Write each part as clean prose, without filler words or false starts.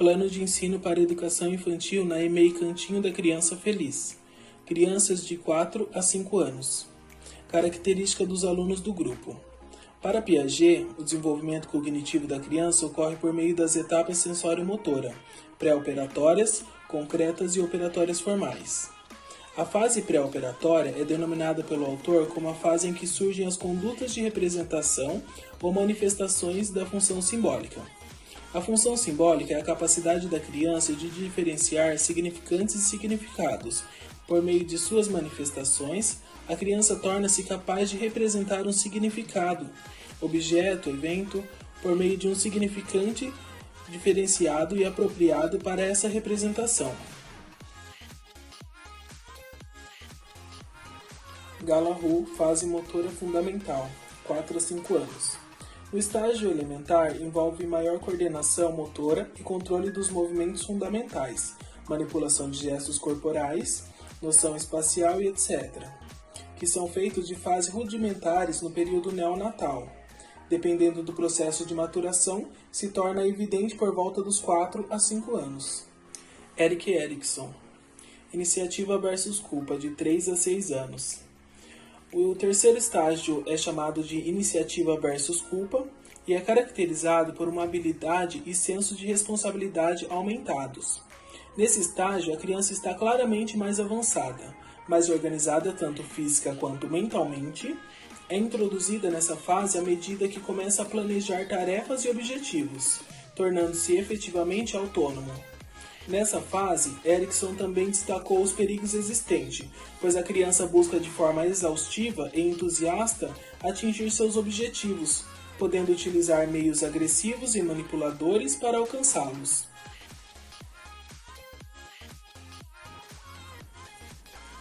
Plano de ensino para educação infantil na EMEI Cantinho da Criança Feliz. Crianças de 4 a 5 anos. Característica dos alunos do grupo. Para Piaget, o desenvolvimento cognitivo da criança ocorre por meio das etapas sensório-motora, pré-operatórias, concretas e operatórias formais. A fase pré-operatória é denominada pelo autor como a fase em que surgem as condutas de representação ou manifestações da função simbólica. A função simbólica é a capacidade da criança de diferenciar significantes e significados. Por meio de suas manifestações, a criança torna-se capaz de representar um significado, objeto, evento, por meio de um significante diferenciado e apropriado para essa representação. Galahu, fase motora fundamental, 4 a 5 anos. O estágio elementar envolve maior coordenação motora e controle dos movimentos fundamentais, manipulação de gestos corporais, noção espacial e etc., que são feitos de fases rudimentares no período neonatal. Dependendo do processo de maturação, se torna evidente por volta dos 4 a 5 anos. Erik Erikson. Iniciativa versus culpa, de 3 a 6 anos. O terceiro estágio é chamado de iniciativa versus culpa e é caracterizado por uma habilidade e senso de responsabilidade aumentados. Nesse estágio, a criança está claramente mais avançada, mais organizada tanto física quanto mentalmente. É introduzida nessa fase à medida que começa a planejar tarefas e objetivos, tornando-se efetivamente autônomo. Nessa fase, Erikson também destacou os perigos existentes, pois a criança busca de forma exaustiva e entusiasta atingir seus objetivos, podendo utilizar meios agressivos e manipuladores para alcançá-los.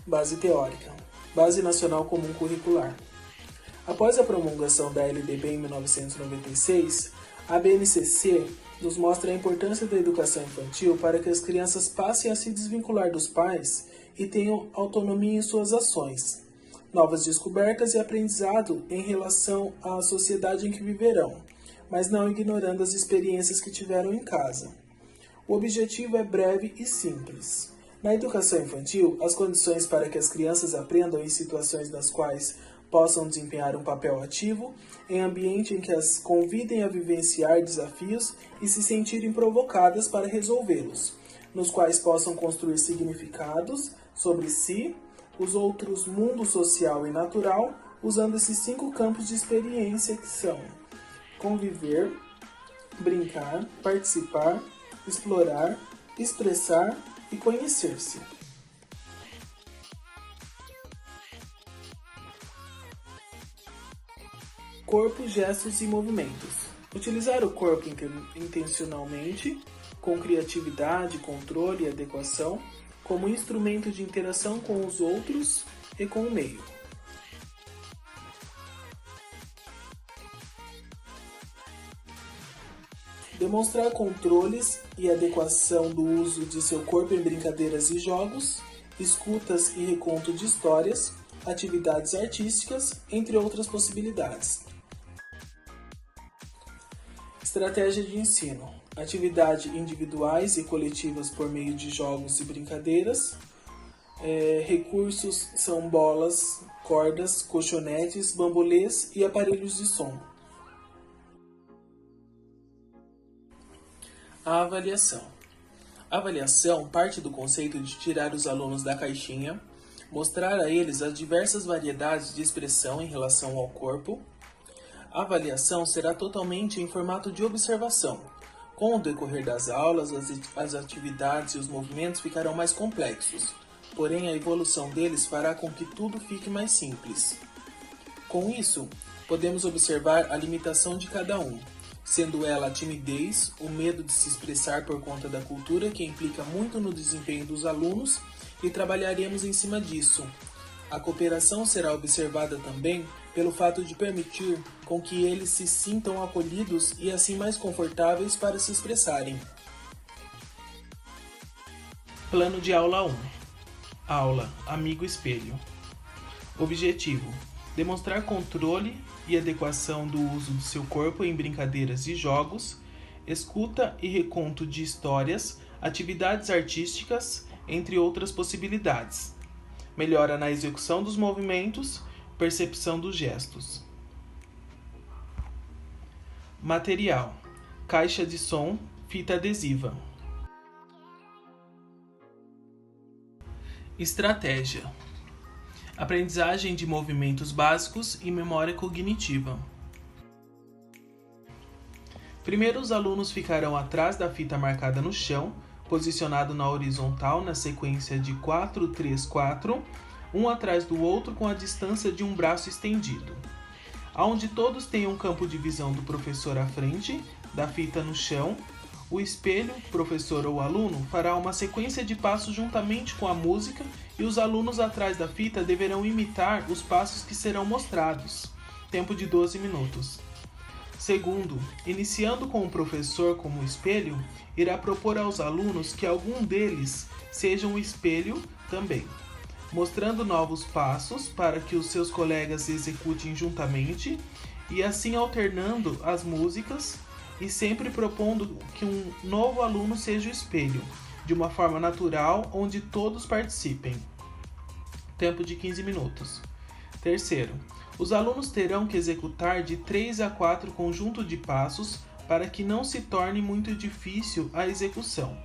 Base teórica. Base Nacional Comum Curricular. Após a promulgação da LDB em 1996, a BNCC nos mostra a importância da educação infantil para que as crianças passem a se desvincular dos pais e tenham autonomia em suas ações, novas descobertas e aprendizado em relação à sociedade em que viverão, mas não ignorando as experiências que tiveram em casa. O objetivo é breve e simples. Na educação infantil, as condições para que as crianças aprendam em situações nas quais possam desempenhar um papel ativo, em ambiente em que as convidem a vivenciar desafios e se sentirem provocadas para resolvê-los, nos quais possam construir significados sobre si, os outros, mundo social e natural, usando esses 5 campos de experiência que são conviver, brincar, participar, explorar, expressar e conhecer-se. Corpo, gestos e movimentos. Utilizar o corpo intencionalmente, com criatividade, controle e adequação, como instrumento de interação com os outros e com o meio. Demonstrar controles e adequação do uso de seu corpo em brincadeiras e jogos, escutas e reconto de histórias, atividades artísticas, entre outras possibilidades. Estratégia de ensino. Atividades individuais e coletivas por meio de jogos e brincadeiras. Recursos são bolas, cordas, colchonetes, bambolês e aparelhos de som. A avaliação. A avaliação parte do conceito de tirar os alunos da caixinha, mostrar a eles as diversas variedades de expressão em relação ao corpo. A avaliação será totalmente em formato de observação. Com o decorrer das aulas, as atividades e os movimentos ficarão mais complexos, porém a evolução deles fará com que tudo fique mais simples. Com isso, podemos observar a limitação de cada um, sendo ela a timidez, o medo de se expressar por conta da cultura que implica muito no desempenho dos alunos, e trabalharemos em cima disso. A cooperação será observada também pelo fato de permitir com que eles se sintam acolhidos e assim mais confortáveis para se expressarem. Plano de aula 1. Aula Amigo Espelho. Objetivo: demonstrar controle e adequação do uso do seu corpo em brincadeiras e jogos, escuta e reconto de histórias, atividades artísticas, entre outras possibilidades. Melhora na execução dos movimentos, percepção dos gestos. Material: caixa de som, fita adesiva. Estratégia: aprendizagem de movimentos básicos e memória cognitiva. Primeiro, os alunos ficarão atrás da fita marcada no chão, posicionado na horizontal na sequência de 4, 3, 4, um atrás do outro com a distância de um braço estendido. Onde todos tenham um campo de visão do professor à frente, da fita no chão, o espelho, professor ou aluno, fará uma sequência de passos juntamente com a música e os alunos atrás da fita deverão imitar os passos que serão mostrados. Tempo de 12 minutos. Segundo, iniciando com o professor como espelho, irá propor aos alunos que algum deles seja um espelho também, mostrando novos passos para que os seus colegas executem juntamente e assim alternando as músicas e sempre propondo que um novo aluno seja o espelho, de uma forma natural, onde todos participem. Tempo de 15 minutos. Terceiro, os alunos terão que executar de 3 a 4 conjuntos de passos para que não se torne muito difícil a execução.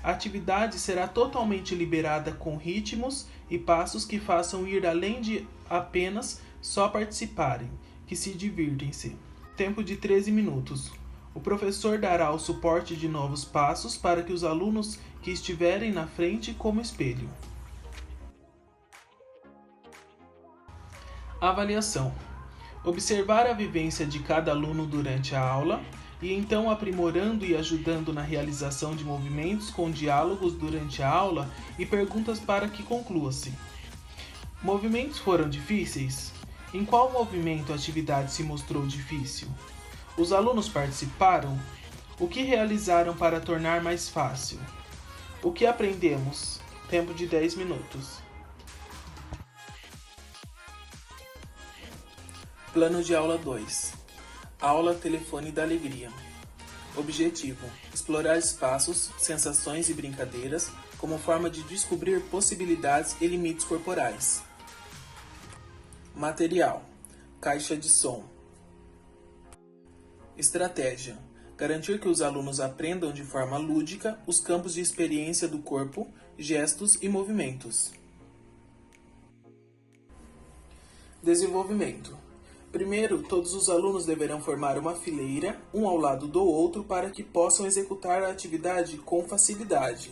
A atividade será totalmente liberada com ritmos e passos que façam ir além de apenas só participarem, que se divirtem-se. Tempo de 13 minutos. O professor dará o suporte de novos passos para que os alunos que estiverem na frente como espelho. Avaliação: observar a vivência de cada aluno durante a aula e então aprimorando e ajudando na realização de movimentos com diálogos durante a aula e perguntas para que conclua-se. Movimentos foram difíceis? Em qual movimento a atividade se mostrou difícil? Os alunos participaram? O que realizaram para tornar mais fácil? O que aprendemos? Tempo de 10 minutos. Plano de aula 2. Aula Telefone da Alegria. Objetivo: explorar espaços, sensações e brincadeiras como forma de descobrir possibilidades e limites corporais. Material: caixa de som. Estratégia: garantir que os alunos aprendam de forma lúdica os campos de experiência do corpo, gestos e movimentos. Desenvolvimento: primeiro, todos os alunos deverão formar uma fileira, um ao lado do outro, para que possam executar a atividade com facilidade.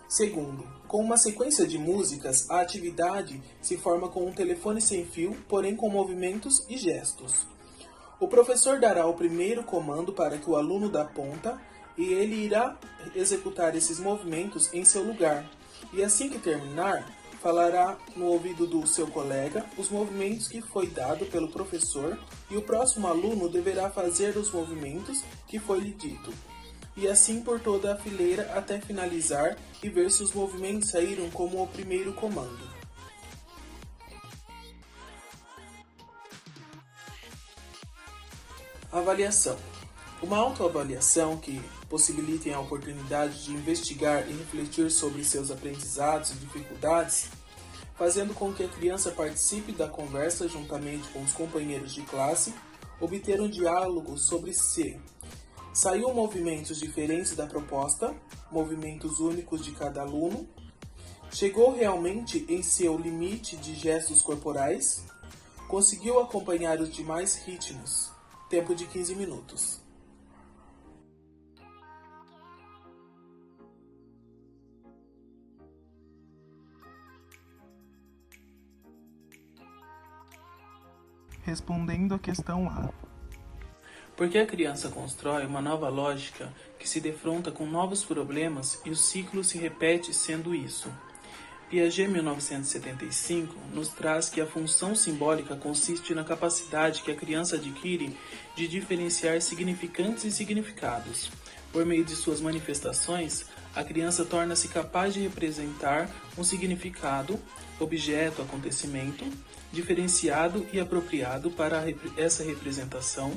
Segundo, com uma sequência de músicas, a atividade se forma com um telefone sem fio, porém com movimentos e gestos. O professor dará o primeiro comando para que o aluno da ponta e ele irá executar esses movimentos em seu lugar. E assim que terminar, falará no ouvido do seu colega os movimentos que foi dado pelo professor e o próximo aluno deverá fazer os movimentos que foi lhe dito. E assim por toda a fileira até finalizar e ver se os movimentos saíram como o primeiro comando. Avaliação: uma autoavaliação que possibilite a oportunidade de investigar e refletir sobre seus aprendizados e dificuldades, fazendo com que a criança participe da conversa juntamente com os companheiros de classe, obter um diálogo sobre se saiu movimentos diferentes da proposta, movimentos únicos de cada aluno, chegou realmente em seu limite de gestos corporais, conseguiu acompanhar os demais ritmos. Tempo de 15 minutos. Respondendo a questão A. Por que a criança constrói uma nova lógica que se defronta com novos problemas e o ciclo se repete sendo isso? Piaget, 1975, nos traz que a função simbólica consiste na capacidade que a criança adquire de diferenciar significantes e significados. Por meio de suas manifestações, a criança torna-se capaz de representar um significado, objeto, acontecimento, diferenciado e apropriado para essa representação,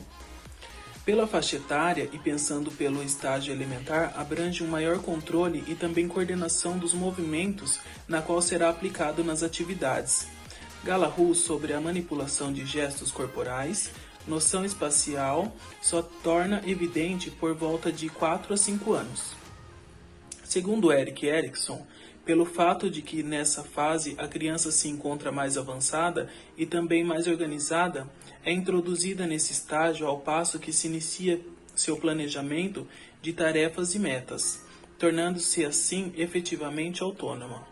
Pela faixa etária e pensando pelo estágio elementar, abrange um maior controle e também coordenação dos movimentos na qual será aplicado nas atividades. Gallagher sobre a manipulação de gestos corporais, noção espacial só torna evidente por volta de 4 a 5 anos. Segundo Erik Erikson, pelo fato de que nessa fase a criança se encontra mais avançada e também mais organizada, é introduzida nesse estágio ao passo que se inicia seu planejamento de tarefas e metas, tornando-se assim efetivamente autônoma.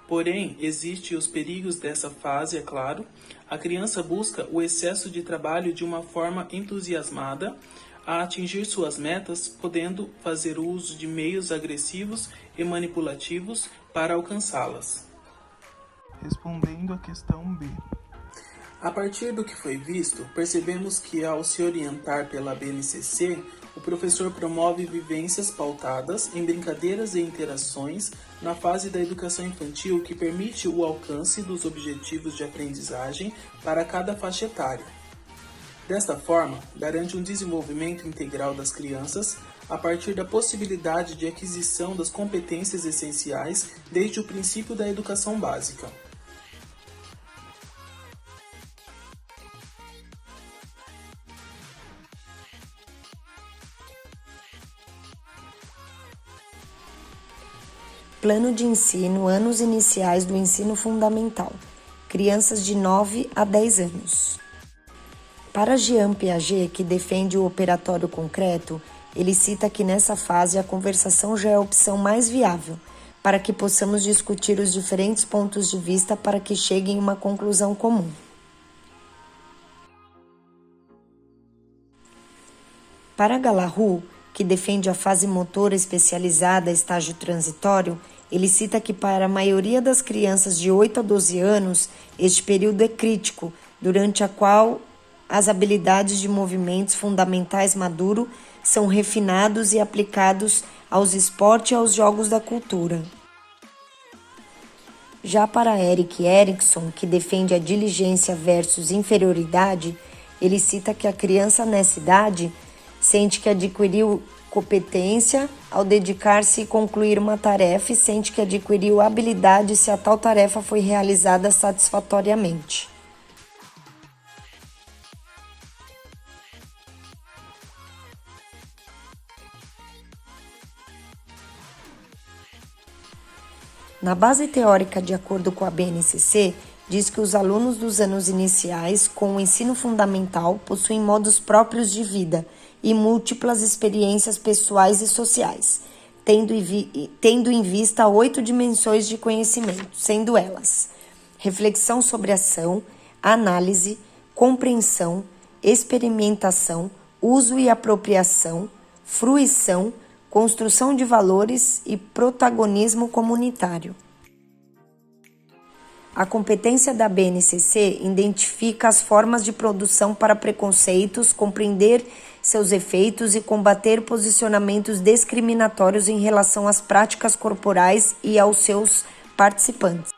Porém, existem os perigos dessa fase, é claro. A criança busca o excesso de trabalho de uma forma entusiasmada a atingir suas metas, podendo fazer uso de meios agressivos e manipulativos para alcançá-las. Respondendo à questão B. A partir do que foi visto, percebemos que ao se orientar pela BNCC, o professor promove vivências pautadas em brincadeiras e interações na fase da educação infantil que permite o alcance dos objetivos de aprendizagem para cada faixa etária. Desta forma, garante um desenvolvimento integral das crianças a partir da possibilidade de aquisição das competências essenciais desde o princípio da educação básica. Plano de ensino, anos iniciais do ensino fundamental, crianças de 9 a 10 anos. Para Jean Piaget, que defende o operatório concreto, ele cita que nessa fase a conversação já é a opção mais viável, para que possamos discutir os diferentes pontos de vista para que cheguem a uma conclusão comum. Para Gallagher, que defende a fase motora especializada, estágio transitório, ele cita que para a maioria das crianças de 8 a 12 anos, este período é crítico, durante a qual as habilidades de movimentos fundamentais maduro são refinados e aplicados aos esportes e aos jogos da cultura. Já para Erik Erikson, que defende a diligência versus inferioridade, ele cita que a criança nessa idade sente que adquiriu competência ao dedicar-se e concluir uma tarefa e sente que adquiriu habilidade se a tal tarefa foi realizada satisfatoriamente. Na base teórica, de acordo com a BNCC, diz que os alunos dos anos iniciais com o ensino fundamental possuem modos próprios de vida e múltiplas experiências pessoais e sociais, tendo em vista 8 dimensões de conhecimento, sendo elas: reflexão sobre ação, análise, compreensão, experimentação, uso e apropriação, fruição, construção de valores e protagonismo comunitário. A competência da BNCC identifica as formas de produção para preconceitos, compreender seus efeitos e combater posicionamentos discriminatórios em relação às práticas corporais e aos seus participantes.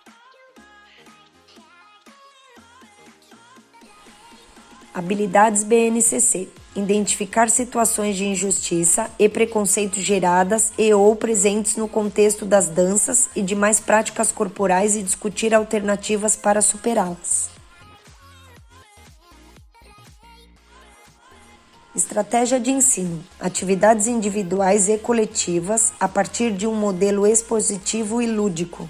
Habilidades BNCC: identificar situações de injustiça e preconceito geradas e ou presentes no contexto das danças e demais práticas corporais e discutir alternativas para superá-las. Estratégia de ensino: atividades individuais e coletivas a partir de um modelo expositivo e lúdico.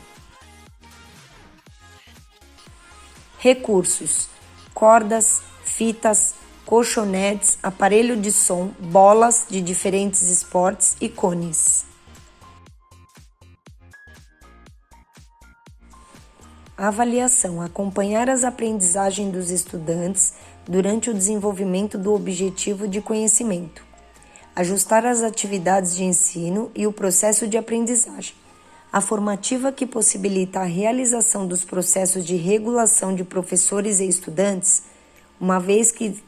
Recursos: cordas, fitas, colchonetes, aparelho de som, bolas de diferentes esportes e cones. Avaliação: acompanhar as aprendizagens dos estudantes durante o desenvolvimento do objetivo de conhecimento. Ajustar as atividades de ensino e o processo de aprendizagem. A formativa que possibilita a realização dos processos de regulação de professores e estudantes, uma vez que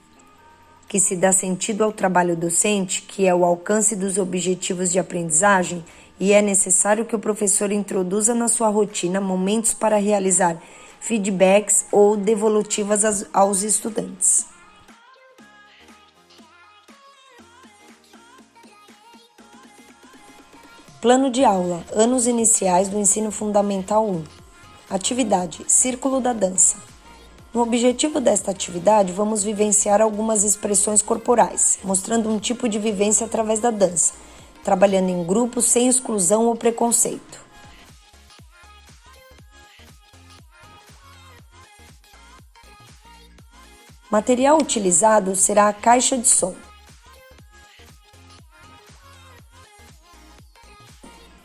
se dá sentido ao trabalho docente, que é o alcance dos objetivos de aprendizagem, e é necessário que o professor introduza na sua rotina momentos para realizar feedbacks ou devolutivas aos estudantes. Plano de aula, anos iniciais do ensino fundamental 1. Atividade, Círculo da Dança. No objetivo desta atividade, vamos vivenciar algumas expressões corporais, mostrando um tipo de vivência através da dança, trabalhando em grupo sem exclusão ou preconceito. Material utilizado será a caixa de som.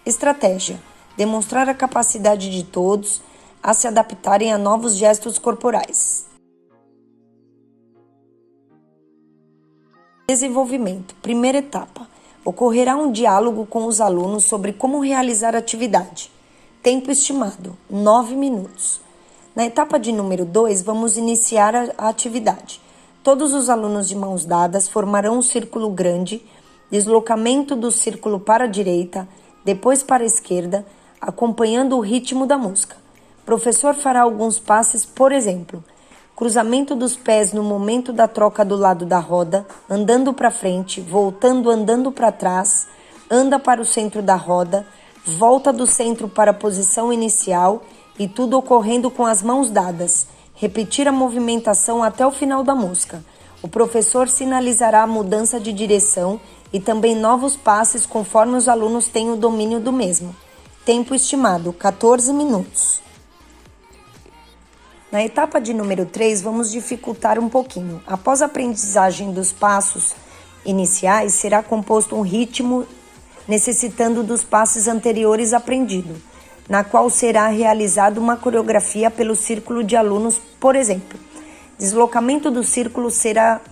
Estratégia: demonstrar a capacidade de todos a se adaptarem a novos gestos corporais. Desenvolvimento. Primeira etapa. Ocorrerá um diálogo com os alunos sobre como realizar a atividade. Tempo estimado: 9 minutos. Na etapa de número 2, vamos iniciar a atividade. Todos os alunos de mãos dadas formarão um círculo grande, deslocamento do círculo para a direita, depois para a esquerda, acompanhando o ritmo da música. O professor fará alguns passes, por exemplo, cruzamento dos pés no momento da troca do lado da roda, andando para frente, voltando andando para trás, anda para o centro da roda, volta do centro para a posição inicial e tudo ocorrendo com as mãos dadas. Repetir a movimentação até o final da música. O professor sinalizará a mudança de direção e também novos passes conforme os alunos têm o domínio do mesmo. Tempo estimado: 14 minutos. Na etapa de número 3, vamos dificultar um pouquinho. Após a aprendizagem dos passos iniciais, será composto um ritmo necessitando dos passos anteriores aprendidos, na qual será realizada uma coreografia pelo círculo de alunos, por exemplo. Deslocamento do círculo será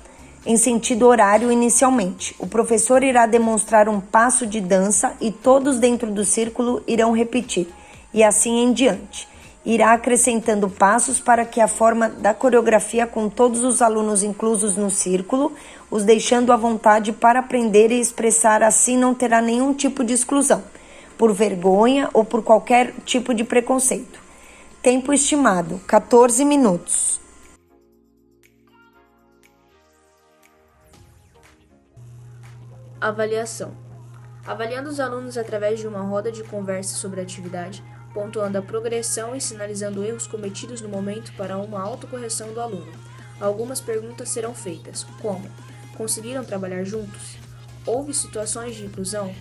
em sentido horário inicialmente. O professor irá demonstrar um passo de dança e todos dentro do círculo irão repetir, e assim em diante. Irá acrescentando passos para que a forma da coreografia com todos os alunos inclusos no círculo, os deixando à vontade para aprender e expressar, assim não terá nenhum tipo de exclusão, por vergonha ou por qualquer tipo de preconceito. Tempo estimado: 14 minutos. Avaliação. Avaliando os alunos através de uma roda de conversa sobre a atividade, pontuando a progressão e sinalizando erros cometidos no momento para uma autocorreção do aluno. Algumas perguntas serão feitas, como: conseguiram trabalhar juntos? Houve situações de inclusão?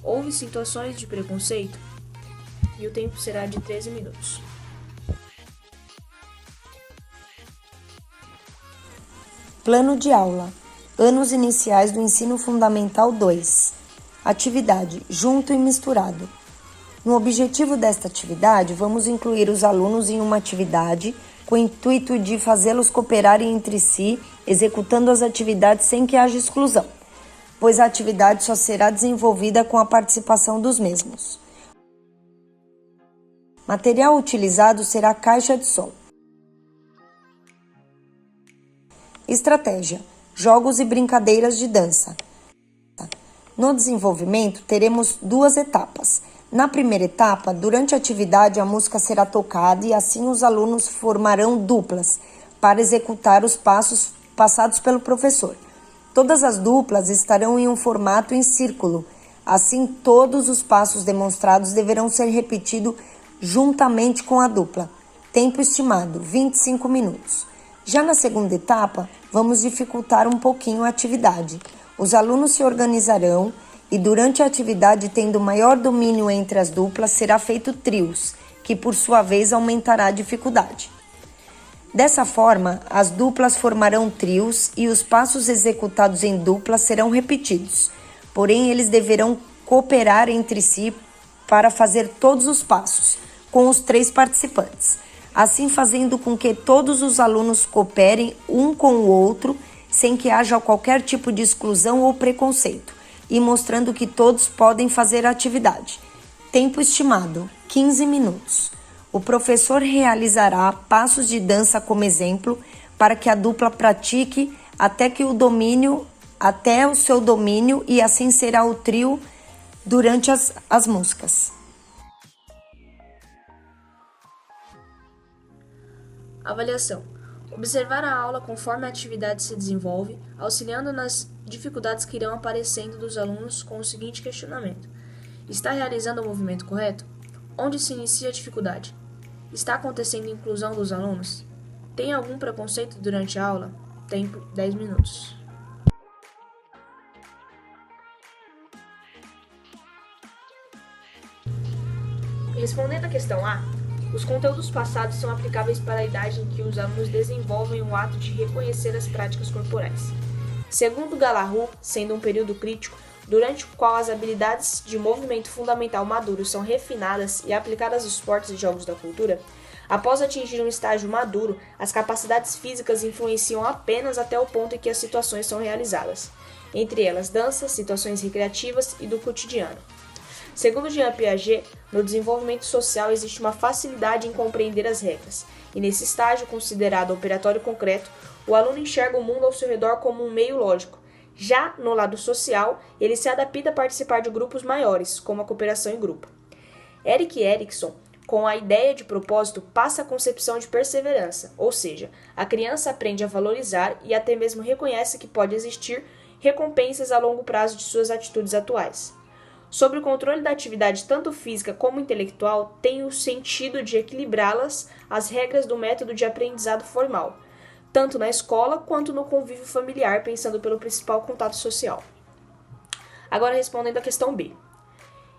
Houve situações de preconceito? E o tempo será de 13 minutos. Plano de aula. Anos iniciais do ensino fundamental 2. Atividade: junto e misturado. No objetivo desta atividade, vamos incluir os alunos em uma atividade com o intuito de fazê-los cooperarem entre si, executando as atividades sem que haja exclusão, pois a atividade só será desenvolvida com a participação dos mesmos. Material utilizado será a caixa de som. Estratégia: jogos e brincadeiras de dança. No desenvolvimento, teremos 2 etapas. Na primeira etapa, durante a atividade, a música será tocada e assim os alunos formarão duplas para executar os passos passados pelo professor. Todas as duplas estarão em um formato em círculo. Assim, todos os passos demonstrados deverão ser repetidos juntamente com a dupla. Tempo estimado: 25 minutos. Já na segunda etapa, vamos dificultar um pouquinho a atividade. Os alunos se organizarão e durante a atividade, tendo maior domínio entre as duplas, será feito trios, que por sua vez aumentará a dificuldade. Dessa forma, as duplas formarão trios e os passos executados em duplas serão repetidos, porém eles deverão cooperar entre si para fazer todos os passos, com os 3 participantes, assim fazendo com que todos os alunos cooperem um com o outro, sem que haja qualquer tipo de exclusão ou preconceito, e mostrando que todos podem fazer a atividade. Tempo estimado: 15 minutos. O professor realizará passos de dança como exemplo para que a dupla pratique até o seu domínio e assim será o trio durante as músicas. Avaliação. Observar a aula conforme a atividade se desenvolve, auxiliando nas dificuldades que irão aparecendo dos alunos com o seguinte questionamento: Está realizando o movimento correto? Onde se inicia a dificuldade? Está acontecendo inclusão dos alunos? Tem algum preconceito durante a aula? Tempo 10 minutos. Respondendo à questão A, os conteúdos passados são aplicáveis para a idade em que os alunos desenvolvem o ato de reconhecer as práticas corporais. Segundo Galahu, sendo um período crítico, durante o qual as habilidades de movimento fundamental maduro são refinadas e aplicadas aos esportes e jogos da cultura, após atingir um estágio maduro, as capacidades físicas influenciam apenas até o ponto em que as situações são realizadas, entre elas danças, situações recreativas e do cotidiano. Segundo Jean Piaget, no desenvolvimento social existe uma facilidade em compreender as regras, e nesse estágio, considerado operatório concreto, o aluno enxerga o mundo ao seu redor como um meio lógico. Já no lado social, ele se adapta a participar de grupos maiores, como a cooperação em grupo. Erik Erikson, com a ideia de propósito, passa a concepção de perseverança, ou seja, a criança aprende a valorizar e até mesmo reconhece que pode existir recompensas a longo prazo de suas atitudes atuais. Sobre o controle da atividade tanto física como intelectual, tem o sentido de equilibrá-las às regras do método de aprendizado formal, tanto na escola quanto no convívio familiar, pensando pelo principal contato social. Agora respondendo à questão B.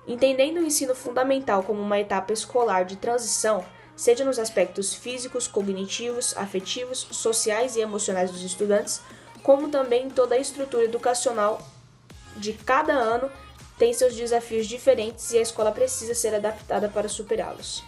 Entendendo o ensino fundamental como uma etapa escolar de transição, seja nos aspectos físicos, cognitivos, afetivos, sociais e emocionais dos estudantes, como também em toda a estrutura educacional de cada ano, tem seus desafios diferentes e a escola precisa ser adaptada para superá-los.